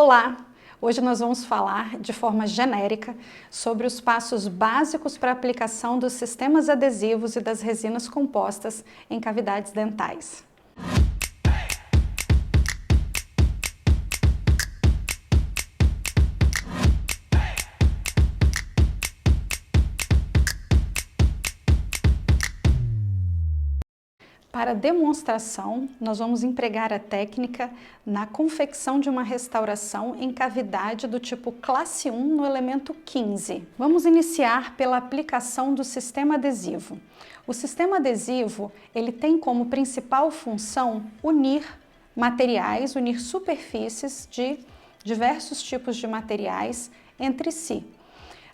Olá! Hoje nós vamos falar de forma genérica sobre os passos básicos para a aplicação dos sistemas adesivos e das resinas compostas em cavidades dentais. Para demonstração, nós vamos empregar a técnica na confecção de uma restauração em cavidade do tipo classe 1 no elemento 15. Vamos iniciar pela aplicação do sistema adesivo. O sistema adesivo, ele tem como principal função unir materiais, unir superfícies de diversos tipos de materiais entre si.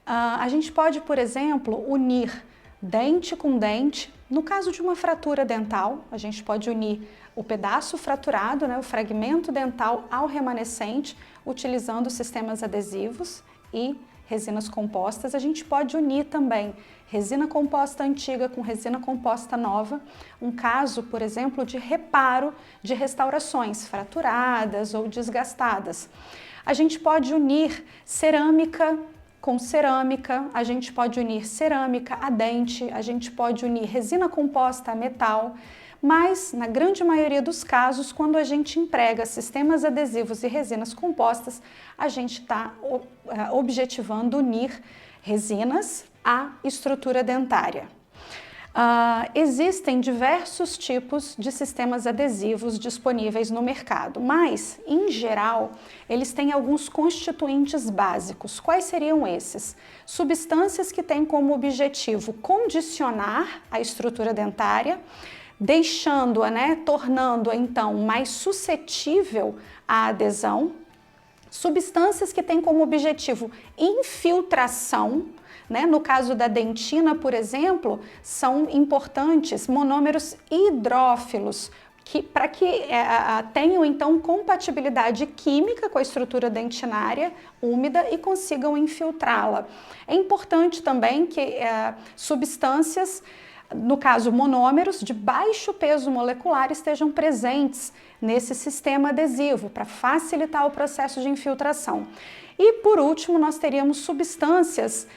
A gente pode, por exemplo, unir dente com dente. No caso de uma fratura dental, a gente pode unir o pedaço fraturado, o fragmento dental ao remanescente, utilizando sistemas adesivos e resinas compostas. A gente pode unir também resina composta antiga com resina composta nova, um caso, por exemplo, de reparo de restaurações fraturadas ou desgastadas. A gente pode unir cerâmica com cerâmica, a gente pode unir cerâmica a dente, a gente pode unir resina composta a metal, mas na grande maioria dos casos, quando a gente emprega sistemas adesivos e resinas compostas, a gente está objetivando unir resinas à estrutura dentária. Existem diversos tipos de sistemas adesivos disponíveis no mercado, mas, em geral, eles têm alguns constituintes básicos. Quais seriam esses? Substâncias que têm como objetivo condicionar a estrutura dentária, deixando-a, tornando-a, então, mais suscetível à adesão. Substâncias que têm como objetivo infiltração. No caso da dentina, por exemplo, são importantes monômeros hidrófilos, para que tenham então compatibilidade química com a estrutura dentinária úmida e consigam infiltrá-la. É importante também que substâncias, no caso monômeros, de baixo peso molecular estejam presentes nesse sistema adesivo para facilitar o processo de infiltração. E por último, nós teríamos substâncias,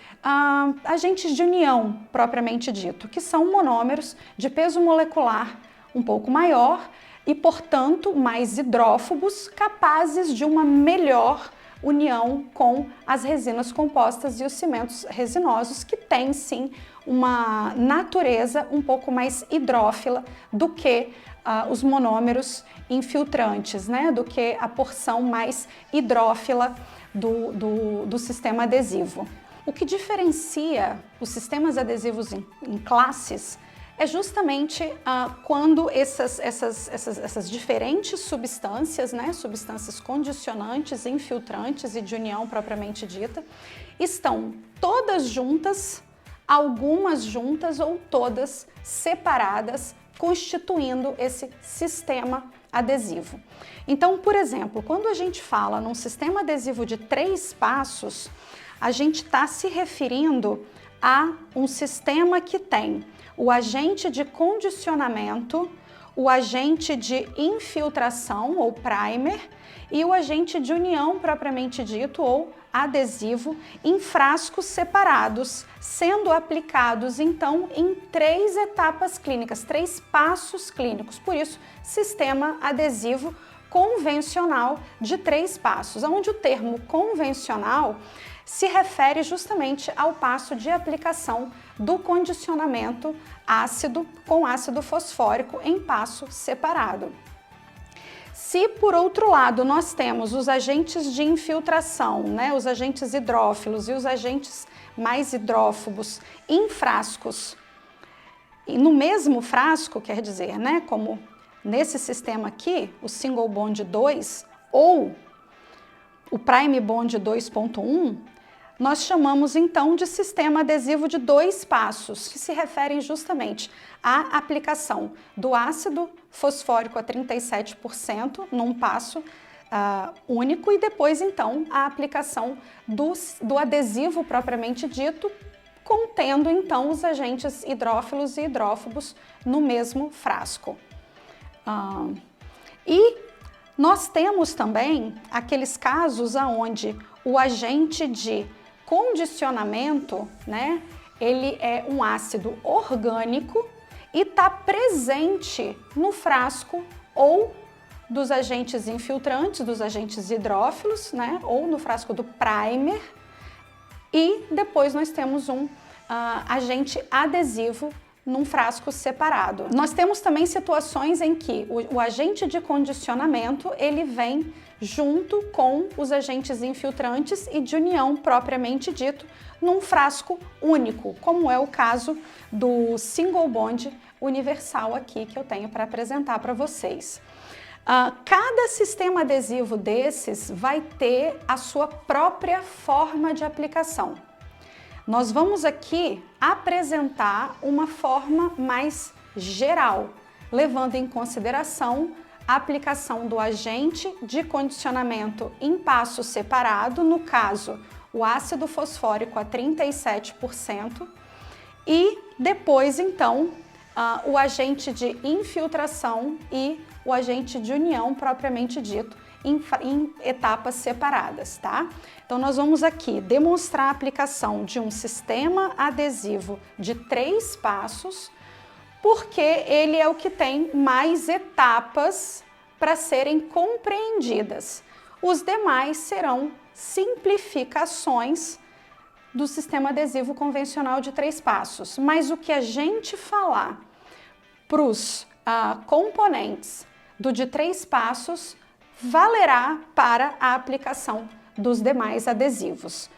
agentes de união propriamente dito, que são monômeros de peso molecular um pouco maior e, portanto, mais hidrófobos, capazes de uma melhor união com as resinas compostas e os cimentos resinosos, que têm sim uma natureza um pouco mais hidrófila do que os monômeros infiltrantes, do que a porção mais hidrófila do sistema adesivo. O que diferencia os sistemas adesivos em classes é justamente quando essas diferentes substâncias, substâncias condicionantes, infiltrantes e de união propriamente dita, estão todas juntas, algumas juntas ou todas separadas, constituindo esse sistema adesivo. Então, por exemplo, quando a gente fala num sistema adesivo de 3 passos, a gente está se referindo a um sistema que tem o agente de condicionamento, o agente de infiltração ou primer e o agente de união propriamente dito ou adesivo em frascos separados, sendo aplicados então em 3 etapas clínicas, 3 passos clínicos. Por isso, sistema adesivo convencional de 3 passos, onde o termo convencional se refere justamente ao passo de aplicação do condicionamento ácido com ácido fosfórico em passo separado. Se, por outro lado, nós temos os agentes de infiltração, os agentes hidrófilos e os agentes mais hidrófobos em frascos, e no mesmo frasco, quer dizer, como nesse sistema aqui, o single bond 2 ou o prime bond 2.1, nós chamamos então de sistema adesivo de 2 passos, que se referem justamente à aplicação do ácido fosfórico a 37% num passo único e depois então a aplicação do adesivo propriamente dito, contendo então os agentes hidrófilos e hidrófobos no mesmo frasco. E Nós temos também aqueles casos onde o agente de condicionamento, né, ele é um ácido orgânico e está presente no frasco ou dos agentes infiltrantes, dos agentes hidrófilos, né, ou no frasco do primer. E depois nós temos um agente adesivo num frasco separado. Nós temos também situações em que o agente de condicionamento ele vem junto com os agentes infiltrantes e de união propriamente dito num frasco único, como é o caso do single bond universal aqui que eu tenho para apresentar para vocês. Cada sistema adesivo desses vai ter a sua própria forma de aplicação. Nós vamos aqui apresentar uma forma mais geral, levando em consideração a aplicação do agente de condicionamento em passo separado, no caso, o ácido fosfórico a 37%, e depois, então, o agente de infiltração e o agente de união propriamente dito, em etapas separadas, tá? Então, nós vamos aqui demonstrar a aplicação de um sistema adesivo de 3 passos, porque ele é o que tem mais etapas para serem compreendidas. Os demais serão simplificações do sistema adesivo convencional de 3 passos. Mas o que a gente falar para os componentes do de 3 passos valerá para a aplicação dos demais adesivos.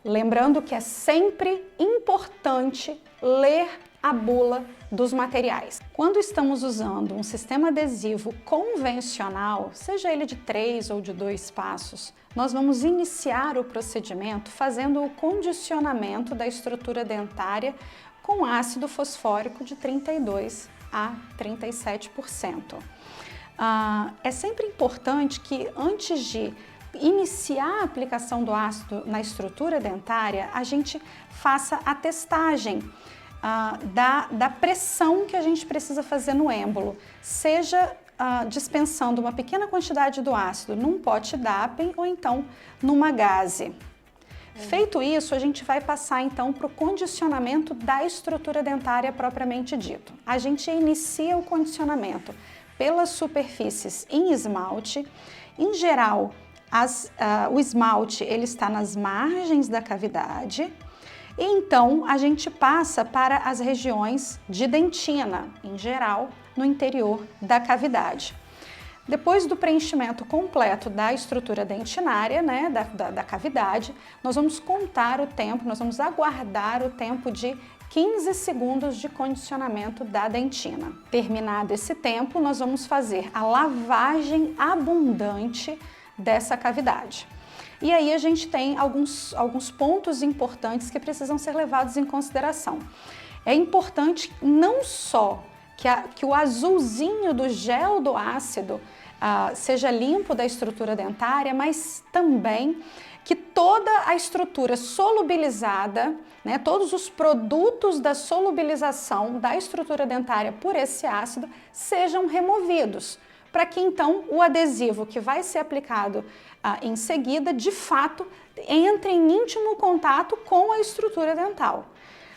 Lembrando que é sempre importante ler a bula dos materiais. Quando estamos usando um sistema adesivo convencional, seja ele de 3 ou de 2 passos, nós vamos iniciar o procedimento fazendo o condicionamento da estrutura dentária com ácido fosfórico de 32 a 37%. É sempre importante que antes de iniciar a aplicação do ácido na estrutura dentária, a gente faça a testagem da pressão que a gente precisa fazer no êmbolo, seja dispensando uma pequena quantidade do ácido num pote DAPEN ou então numa gaze. Feito isso, a gente vai passar então para o condicionamento da estrutura dentária propriamente dito. A gente inicia o condicionamento pelas superfícies em esmalte. Em geral, o esmalte ele está nas margens da cavidade. E então a gente passa para as regiões de dentina, em geral, no interior da cavidade. Depois do preenchimento completo da estrutura dentinária, né, da cavidade, nós vamos contar o tempo, nós vamos aguardar o tempo de 15 segundos de condicionamento da dentina. Terminado esse tempo, nós vamos fazer a lavagem abundante dessa cavidade. E aí a gente tem alguns pontos importantes que precisam ser levados em consideração. É importante não só que o azulzinho do gel do ácido seja limpo da estrutura dentária, mas também que toda a estrutura solubilizada, né, todos os produtos da solubilização da estrutura dentária por esse ácido sejam removidos, para que então o adesivo que vai ser aplicado em seguida, de fato, entre em íntimo contato com a estrutura dental,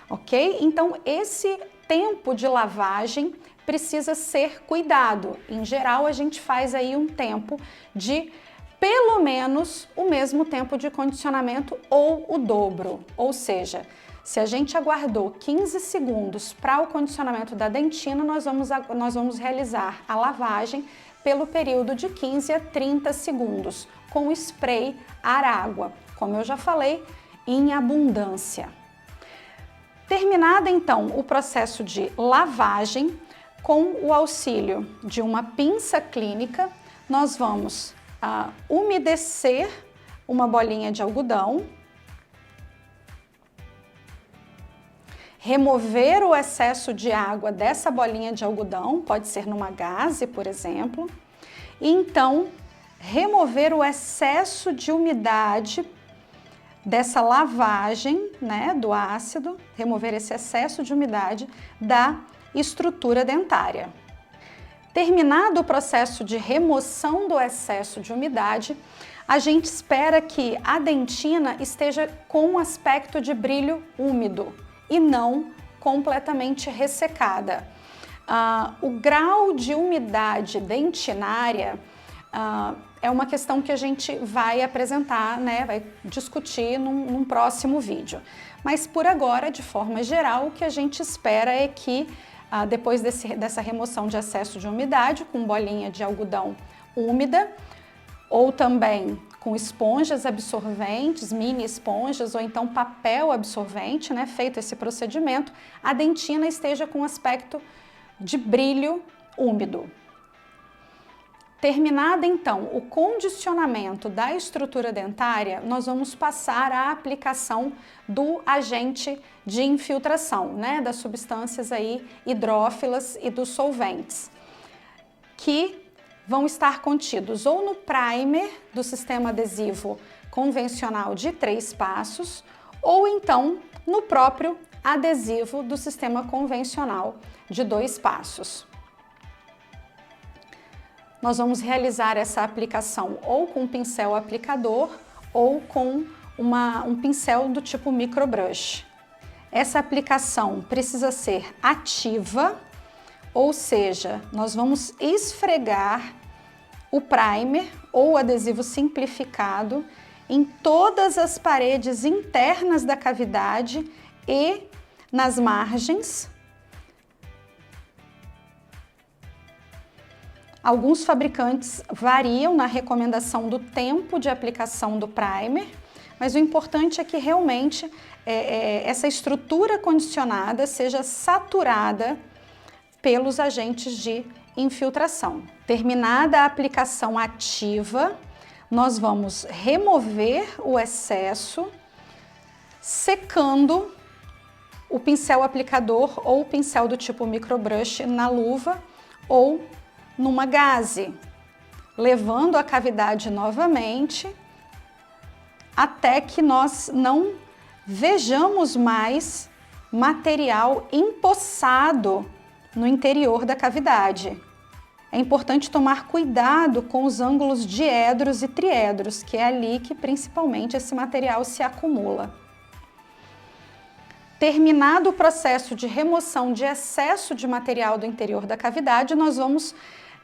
ok? Então, esse tempo de lavagem precisa ser cuidado. Em geral, a gente faz aí um tempo de pelo menos o mesmo tempo de condicionamento ou o dobro. Ou seja, se a gente aguardou 15 segundos para o condicionamento da dentina, nós vamos realizar a lavagem pelo período de 15 a 30 segundos, com o spray ar-água, como eu já falei, em abundância. Terminado então o processo de lavagem, com o auxílio de uma pinça clínica, nós vamos umedecer uma bolinha de algodão, remover o excesso de água dessa bolinha de algodão, pode ser numa gaze, por exemplo, e então remover o excesso de umidade dessa lavagem, né, do ácido, remover esse excesso de umidade da estrutura dentária. Terminado o processo de remoção do excesso de umidade, a gente espera que a dentina esteja com um aspecto de brilho úmido e não completamente ressecada. O grau de umidade dentinária é uma questão que a gente vai apresentar, né, vai discutir num próximo vídeo. Mas por agora, de forma geral, o que a gente espera é que depois dessa remoção de excesso de umidade, com bolinha de algodão úmida, ou também com esponjas absorventes, mini esponjas, ou então papel absorvente, né, feito esse procedimento, a dentina esteja com aspecto de brilho úmido. Terminado então o condicionamento da estrutura dentária, nós vamos passar à aplicação do agente de infiltração, né, das substâncias aí hidrófilas e dos solventes, que vão estar contidos ou no primer do sistema adesivo convencional de 3 passos, ou então no próprio adesivo do sistema convencional de 2 passos. Nós vamos realizar essa aplicação ou com um pincel aplicador ou com um pincel do tipo microbrush. Essa aplicação precisa ser ativa, ou seja, nós vamos esfregar o primer ou adesivo simplificado em todas as paredes internas da cavidade e nas margens. Alguns fabricantes variam na recomendação do tempo de aplicação do primer, mas o importante é que realmente essa estrutura condicionada seja saturada pelos agentes de infiltração. Terminada a aplicação ativa, nós vamos remover o excesso, secando o pincel aplicador ou o pincel do tipo microbrush na luva ou numa gaze, levando a cavidade novamente até que nós não vejamos mais material empoçado no interior da cavidade. É importante tomar cuidado com os ângulos diedros e triedros, que é ali que principalmente esse material se acumula. Terminado o processo de remoção de excesso de material do interior da cavidade, nós vamos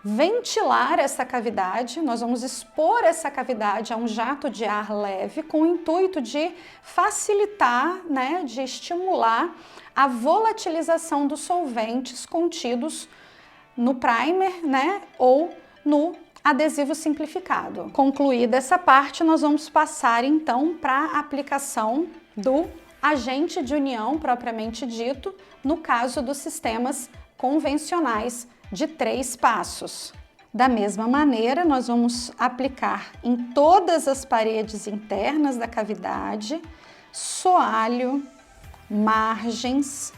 ventilar essa cavidade, nós vamos expor essa cavidade a um jato de ar leve com o intuito de facilitar, né, de estimular a volatilização dos solventes contidos no primer, né, ou no adesivo simplificado. Concluída essa parte, nós vamos passar então para a aplicação do agente de união propriamente dito, no caso dos sistemas convencionais de 3 passos. Da mesma maneira, nós vamos aplicar em todas as paredes internas da cavidade, soalho, margens.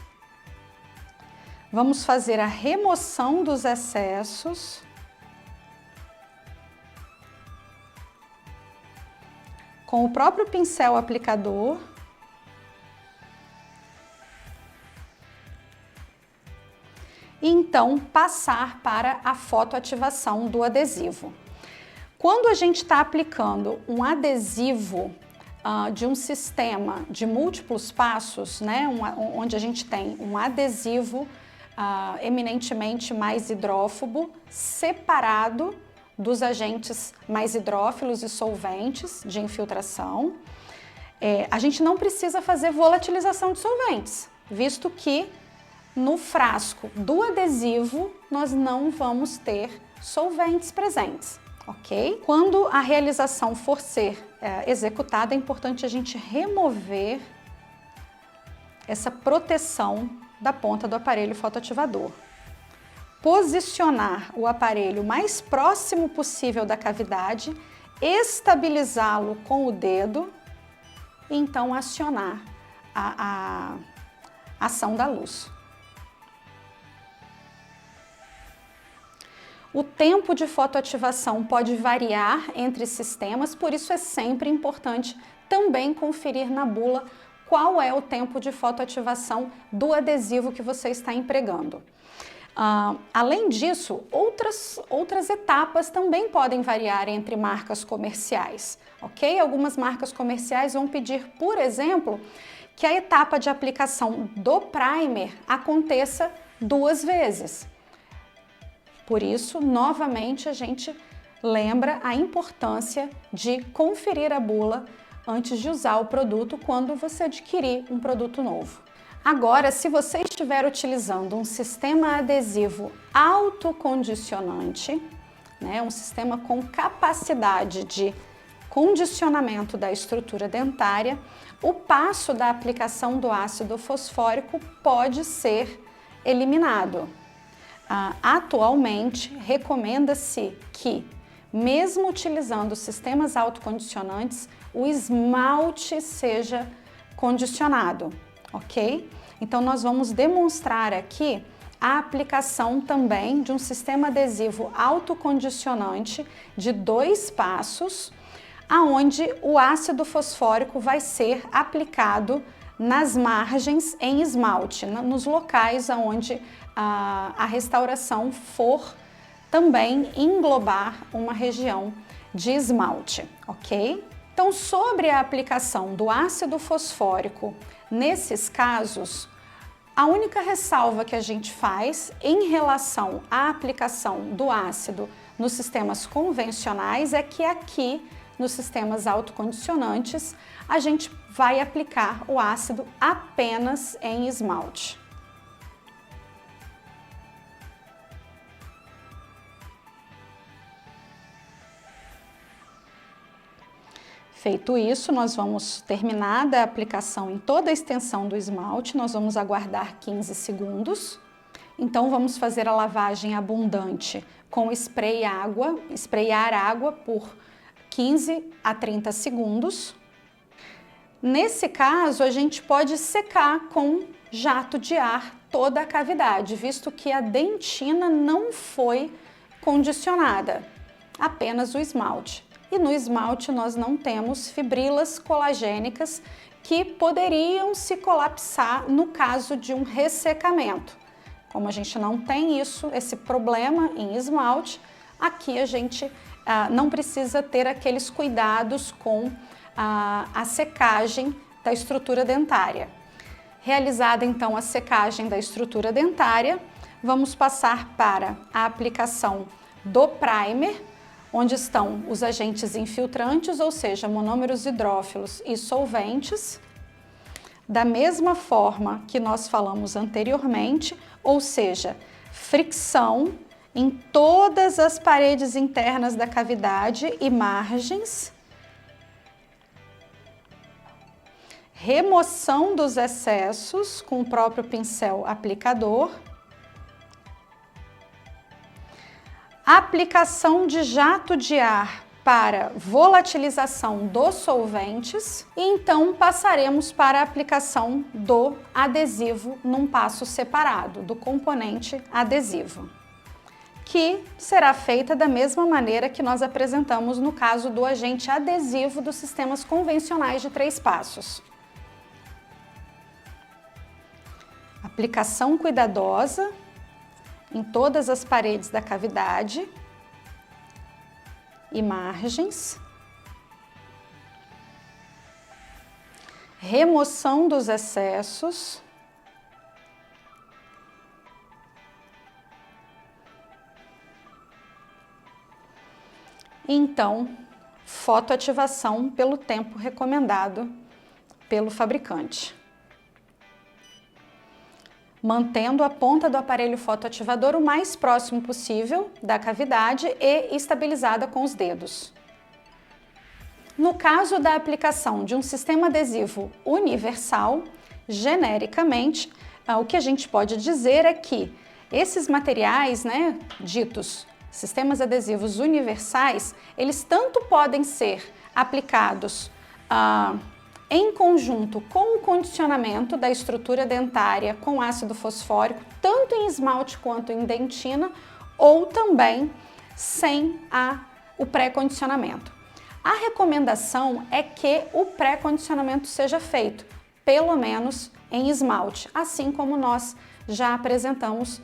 Vamos fazer a remoção dos excessos. Com o próprio pincel aplicador. E então passar para a fotoativação do adesivo. Quando a gente está aplicando um adesivo de um sistema de múltiplos passos, né, onde a gente tem um adesivo eminentemente mais hidrófobo, separado dos agentes mais hidrófilos e solventes de infiltração, a gente não precisa fazer volatilização de solventes, visto que no frasco do adesivo nós não vamos ter solventes presentes, ok? Quando a realização for ser executada, é importante a gente remover essa proteção da ponta do aparelho fotoativador. Posicionar o aparelho o mais próximo possível da cavidade, estabilizá-lo com o dedo e então acionar a ação da luz. O tempo de fotoativação pode variar entre sistemas, por isso é sempre importante também conferir na bula qual é o tempo de fotoativação do adesivo que você está empregando. Além disso, outras etapas também podem variar entre marcas comerciais, ok? Algumas marcas comerciais vão pedir, por exemplo, que a etapa de aplicação do primer aconteça 2 vezes. Por isso, novamente, a gente lembra a importância de conferir a bula antes de usar o produto quando você adquirir um produto novo. Agora, se você estiver utilizando um sistema adesivo autocondicionante, né, um sistema com capacidade de condicionamento da estrutura dentária, o passo da aplicação do ácido fosfórico pode ser eliminado. Atualmente, recomenda-se que, mesmo utilizando sistemas autocondicionantes, o esmalte seja condicionado, ok? Então, nós vamos demonstrar aqui a aplicação também de um sistema adesivo autocondicionante de 2 passos, aonde o ácido fosfórico vai ser aplicado nas margens em esmalte, nos locais onde a restauração for também englobar uma região de esmalte, ok? Então, sobre a aplicação do ácido fosfórico, nesses casos, a única ressalva que a gente faz em relação à aplicação do ácido nos sistemas convencionais é que aqui, nos sistemas autocondicionantes, a gente vai aplicar o ácido apenas em esmalte. Feito isso, nós vamos terminar a aplicação em toda a extensão do esmalte, nós vamos aguardar 15 segundos. Então, vamos fazer a lavagem abundante com espraiar água por 15 a 30 segundos. Nesse caso, a gente pode secar com jato de ar toda a cavidade, visto que a dentina não foi condicionada, apenas o esmalte. E no esmalte nós não temos fibrilas colagênicas que poderiam se colapsar no caso de um ressecamento. Como a gente não tem esse problema em esmalte, aqui a gente não precisa ter aqueles cuidados com a secagem da estrutura dentária. Realizada então a secagem da estrutura dentária, vamos passar para a aplicação do primer, onde estão os agentes infiltrantes, ou seja, monômeros hidrófilos e solventes, da mesma forma que nós falamos anteriormente, ou seja, fricção em todas as paredes internas da cavidade e margens, remoção dos excessos com o próprio pincel aplicador, aplicação de jato de ar para volatilização dos solventes e então passaremos para a aplicação do adesivo num passo separado, do componente adesivo, que será feita da mesma maneira que nós apresentamos no caso do agente adesivo dos sistemas convencionais de 3 passos. Aplicação cuidadosa em todas as paredes da cavidade e margens, remoção dos excessos, e então fotoativação pelo tempo recomendado pelo fabricante, mantendo a ponta do aparelho fotoativador o mais próximo possível da cavidade e estabilizada com os dedos. No caso da aplicação de um sistema adesivo universal, genericamente, o que a gente pode dizer é que esses materiais, ditos sistemas adesivos universais, eles tanto podem ser aplicados em conjunto com o condicionamento da estrutura dentária com ácido fosfórico, tanto em esmalte quanto em dentina, ou também sem o pré-condicionamento. A recomendação é que o pré-condicionamento seja feito, pelo menos em esmalte, assim como nós já apresentamos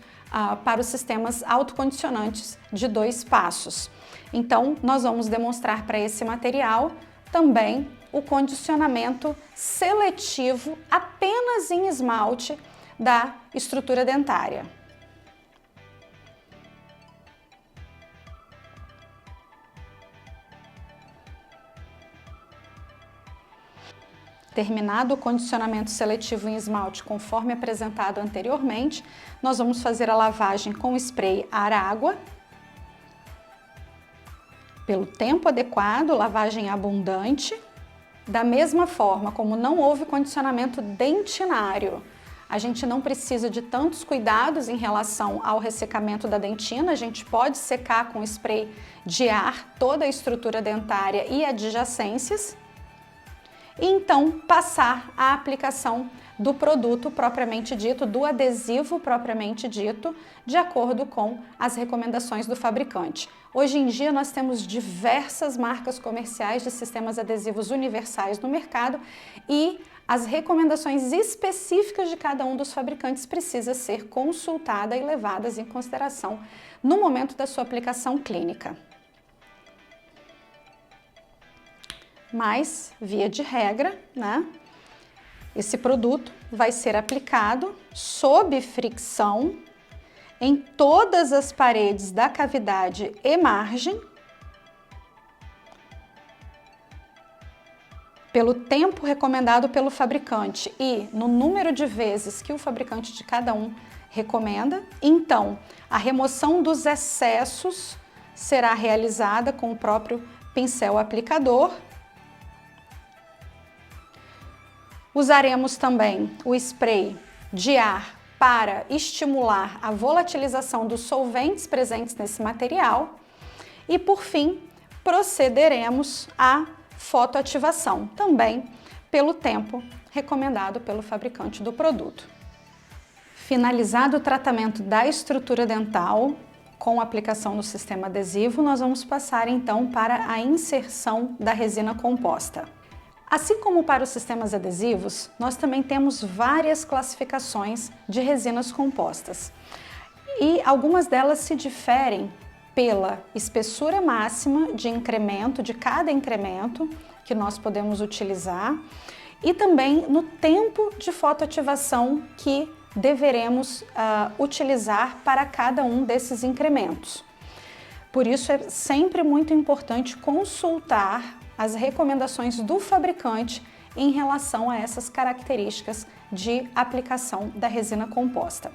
para os sistemas autocondicionantes de 2 passos. Então, nós vamos demonstrar para esse material também o condicionamento seletivo apenas em esmalte da estrutura dentária. Terminado o condicionamento seletivo em esmalte conforme apresentado anteriormente, nós vamos fazer a lavagem com spray ar-água. Pelo tempo adequado, lavagem abundante. Da mesma forma, como não houve condicionamento dentinário, a gente não precisa de tantos cuidados em relação ao ressecamento da dentina, a gente pode secar com spray de ar toda a estrutura dentária e adjacências. E então passar a aplicação do produto propriamente dito, do adesivo propriamente dito, de acordo com as recomendações do fabricante. Hoje em dia nós temos diversas marcas comerciais de sistemas adesivos universais no mercado e as recomendações específicas de cada um dos fabricantes precisam ser consultadas e levadas em consideração no momento da sua aplicação clínica. Mas, via de regra, né, esse produto vai ser aplicado sob fricção em todas as paredes da cavidade e margem, pelo tempo recomendado pelo fabricante e no número de vezes que o fabricante de cada um recomenda. Então, a remoção dos excessos será realizada com o próprio pincel aplicador. Usaremos também o spray de ar para estimular a volatilização dos solventes presentes nesse material. E, por fim, procederemos à fotoativação, também pelo tempo recomendado pelo fabricante do produto. Finalizado o tratamento da estrutura dental com a aplicação do sistema adesivo, nós vamos passar então para a inserção da resina composta. Assim como para os sistemas adesivos, nós também temos várias classificações de resinas compostas e algumas delas se diferem pela espessura máxima de incremento, de cada incremento que nós podemos utilizar e também no tempo de fotoativação que deveremos utilizar para cada um desses incrementos. Por isso é sempre muito importante consultar as recomendações do fabricante em relação a essas características de aplicação da resina composta.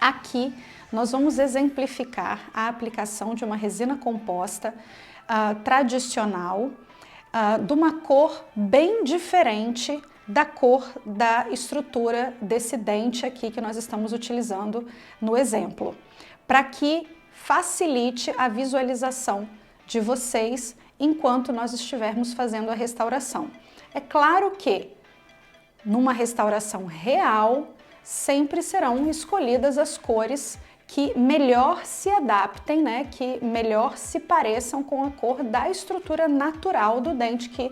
Aqui nós vamos exemplificar a aplicação de uma resina composta tradicional, de uma cor bem diferente da cor da estrutura desse dente aqui que nós estamos utilizando no exemplo, para que facilite a visualização de vocês enquanto nós estivermos fazendo a restauração. É claro que numa restauração real sempre serão escolhidas as cores que melhor se adaptem, né, que melhor se pareçam com a cor da estrutura natural do dente que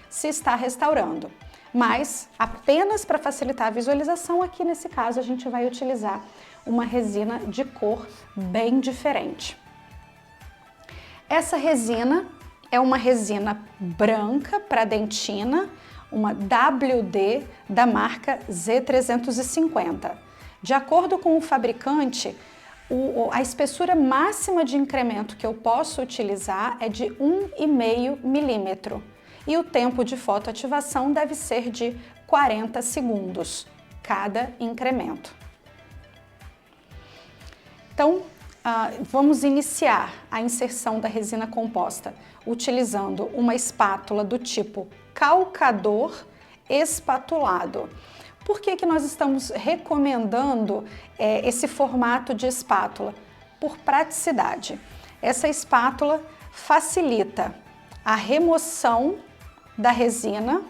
se está restaurando. Mas apenas para facilitar a visualização, aqui nesse caso a gente vai utilizar uma resina de cor bem diferente. Essa resina é uma resina branca para dentina, uma WD da marca Z350. De acordo com o fabricante, a espessura máxima de incremento que eu posso utilizar é de 1,5 milímetro e o tempo de fotoativação deve ser de 40 segundos, cada incremento. Então, vamos iniciar a inserção da resina composta utilizando uma espátula do tipo calcador espatulado. Por que nós estamos recomendando esse formato de espátula? Por praticidade. Essa espátula facilita a remoção da resina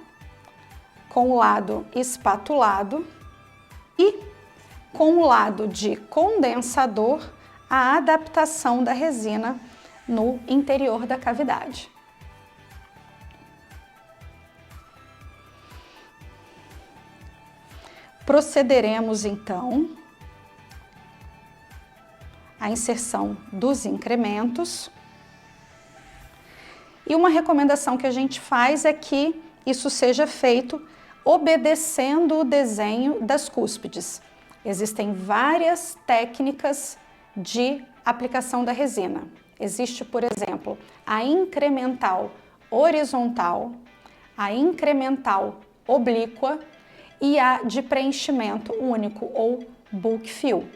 com o lado espatulado e com o lado de condensador a adaptação da resina no interior da cavidade. Procederemos então a inserção dos incrementos. E uma recomendação que a gente faz é que isso seja feito obedecendo o desenho das cúspides. Existem várias técnicas de aplicação da resina. Existe, por exemplo, a incremental horizontal, a incremental oblíqua e a de preenchimento único ou bulk fill.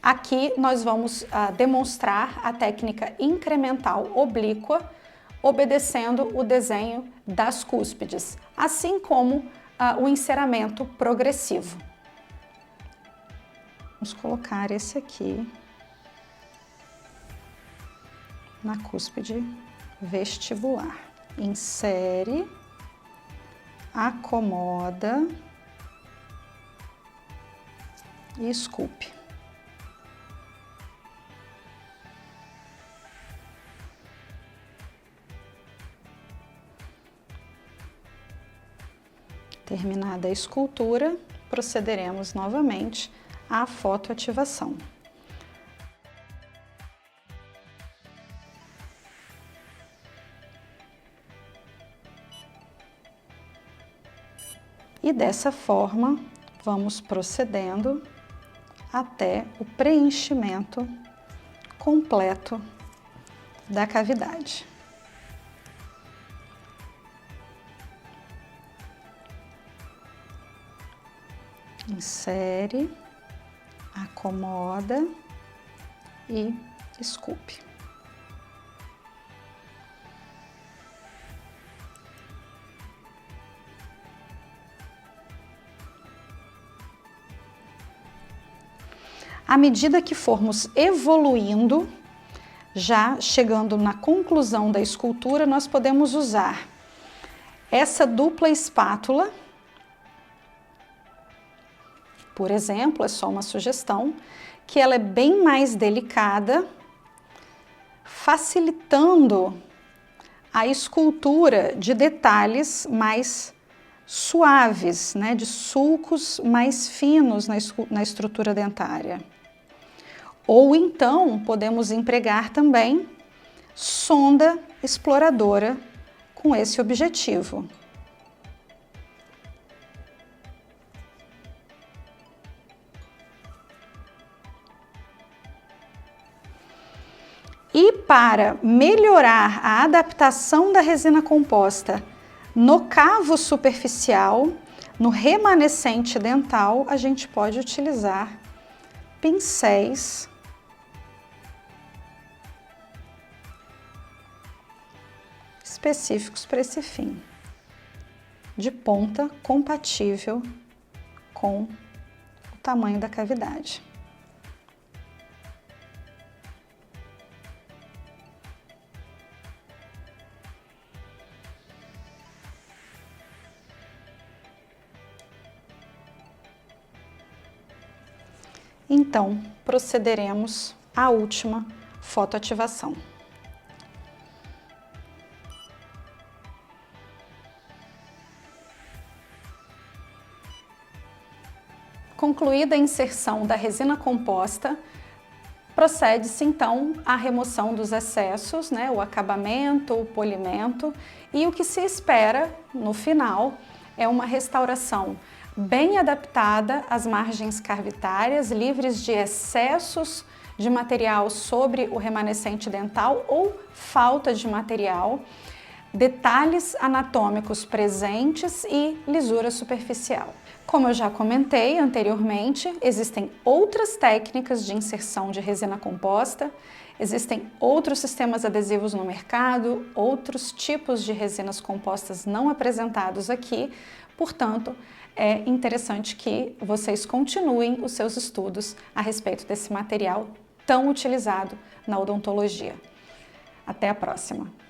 Aqui nós vamos demonstrar a técnica incremental oblíqua, obedecendo o desenho das cúspides, assim como o enceramento progressivo. Vamos colocar esse aqui na cúspide vestibular. Insere, acomoda e esculpe. Terminada a escultura, procederemos novamente à fotoativação. E dessa forma, vamos procedendo até o preenchimento completo da cavidade. Insere, acomoda e esculpe. À medida que formos evoluindo, já chegando na conclusão da escultura, nós podemos usar essa dupla espátula. Por exemplo, é só uma sugestão, que ela é bem mais delicada, facilitando a escultura de detalhes mais suaves, né, de sulcos mais finos na estrutura dentária. Ou então, podemos empregar também sonda exploradora com esse objetivo. E para melhorar a adaptação da resina composta no cavo superficial, no remanescente dental, a gente pode utilizar pincéis específicos para esse fim, de ponta compatível com o tamanho da cavidade. Então, procederemos à última fotoativação. Concluída a inserção da resina composta, procede-se então à remoção dos excessos, né, o acabamento, o polimento, e o que se espera no final é uma restauração bem adaptada às margens cavitárias, livres de excessos de material sobre o remanescente dental ou falta de material, detalhes anatômicos presentes e lisura superficial. Como eu já comentei anteriormente, existem outras técnicas de inserção de resina composta, existem outros sistemas adesivos no mercado, outros tipos de resinas compostas não apresentados aqui, portanto, é interessante que vocês continuem os seus estudos a respeito desse material tão utilizado na odontologia. Até a próxima!